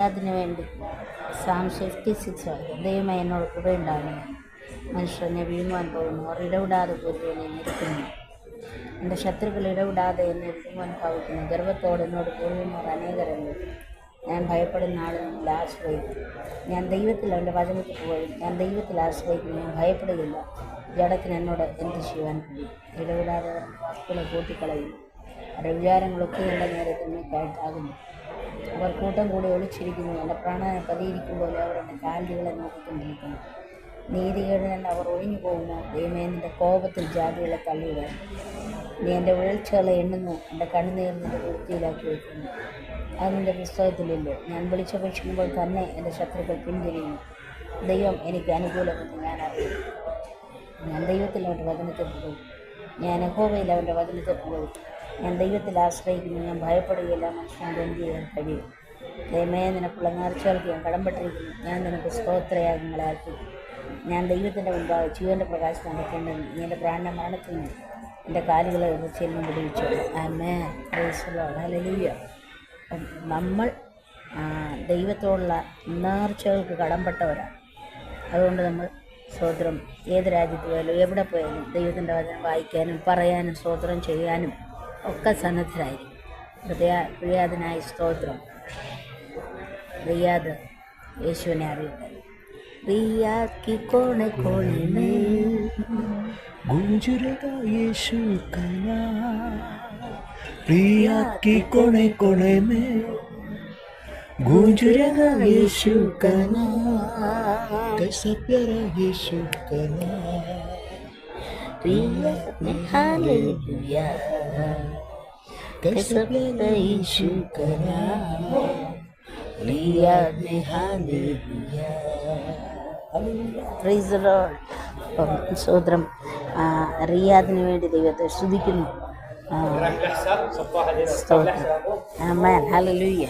അതിനു വേണ്ടി സാം 56 ദൈവമേ എന്നോട് കൃപയുണ്ടാകണമേ. മനുഷ്യനെ വീഴുവാൻ പോകുന്നു, അവർ ഇടവിടാതെ പൂർവ്വനെ നിൽക്കുന്നു. എൻ്റെ ശത്രുക്കൾ ഇടവിടാതെ എന്നെ വീഴുവാൻ ഭാവിക്കുന്നു. ഗർവത്തോടെ എന്നോട് പൂർവ്വന്മാർ അനേകരല്ലോ. ഞാൻ ഭയപ്പെടുന്ന ആളിൽ നിന്നിൽ ആശ്രയിക്കും. ഞാൻ ദൈവത്തിൽ അവൻ്റെ വചനത്തിൽ പോയി. ഞാൻ ദൈവത്തിൽ ആശ്രയിക്കും, ഞാൻ ഭയപ്പെടുകയില്ല. ജഡത്തിന് എന്നോട് എന്ത് ചെയ്യുവാൻ കഴിയും? ഇടവിടാതെ വാക്കുകളെ കൂട്ടിക്കളയും. അവരുടെ വിചാരങ്ങളൊക്കെ എൻ്റെ നേരെ തന്നെക്കായിട്ടാകുന്നു. അവർ കൂട്ടം കൂടി ഒളിച്ചിരിക്കുന്നു. എൻ്റെ പ്രാണനെ പതിയിരിക്കും പോലെ അവർ എൻ്റെ കാലുകളെ നോക്കിക്കൊണ്ടിരിക്കുന്നു. നീതികേടിനാൽ അവർ ഒഴിഞ്ഞു പോകുന്നു. ദൈവമേ, നിൻ്റെ കോപത്തിൽ ജാതികളെ തള്ളിയിടുക. നീ എൻ്റെ വീഴ്ചകളെ എണ്ണുന്നു, എൻ്റെ കണ്ണുനീർ നിൻ്റെ വൃത്തിയിലാക്കി വയ്ക്കുന്നു. അത് നിൻ്റെ പുസ്തകത്തിലില്ലോ. ഞാൻ വിളിച്ചപേക്ഷിക്കുമ്പോൾ തന്നെ എൻ്റെ ശത്രുക്കൾ പിന്തിരിയുന്നു. ദൈവം എനിക്ക് അനുകൂലമെന്ന് ഞാൻ അറിയും. ഞാൻ ദൈവത്തിൽ അവൻ്റെ വചനത്തിൽ പോകും. ഞാൻ യഹോവയിൽ അവൻ്റെ വചനത്തിൽ പോകും. ഞാൻ ദൈവത്തിൽ ആശ്രയിക്കുന്നു, ഞാൻ ഭയപ്പെടുകയില്ല. മനുഷ്യനോട് എന്ത് ചെയ്യാൻ കഴിയും? ദൈവമേ, നിനക്കുള്ള നേർച്ചകൾക്ക് ഞാൻ കടംപെട്ടിരിക്കുന്നു. ഞാൻ നിനക്ക് സ്തോത്രയാഗങ്ങളെ അർപ്പിക്കും. ഞാൻ ദൈവത്തിൻ്റെ മുൻപാകെ ജീവൻ്റെ പ്രകാശം നടക്കേണ്ടത്. നീ എൻ്റെ പ്രാണ മരണത്തിൽ നിന്ന് എൻ്റെ കാലുകളെ ഉറച്ചിൽ നിന്ന് വിടുവിച്ചോളൂ. ആമേൻ. Praise the Lord. ഹല്ലേലൂയ. നമ്മൾ ദൈവത്തോടുള്ള നേർച്ചകൾക്ക് കടംപെട്ടവരാണ്. അതുകൊണ്ട് നമ്മൾ സ്തോത്രം ഏത് രാജ്യത്ത് പോയാലും എവിടെ പോയാലും ദൈവത്തിൻ്റെ വചനം വായിക്കാനും പറയാനും സ്തോത്രം ചെയ്യാനും ഒക്കെ സന്നദ്ധരായിരിക്കും. റിയാദിനായി സ്തോത്രം. റിയാദ് യേശുവിനെ അറിയട്ടെ. റിയാദ് की कोने कोने में गूंज रहा यीशु का नाम. रियाद की कोने कोने में गूंज रहा यीशु का नाम. कैसा प्यारा यीशु का नाम. रियाद में हालेलुया. कैसा प्यारा यीशु का नाम. रियाद में हालेलुया. Price the Lord. അപ്പം സ്തോത്രം. റിയാദിന് വേണ്ടി ദൈവത്തെ സ്തുതിക്കുന്നു. സ്തോത്രം. ആമേൻ. ഹല്ലേലൂയ.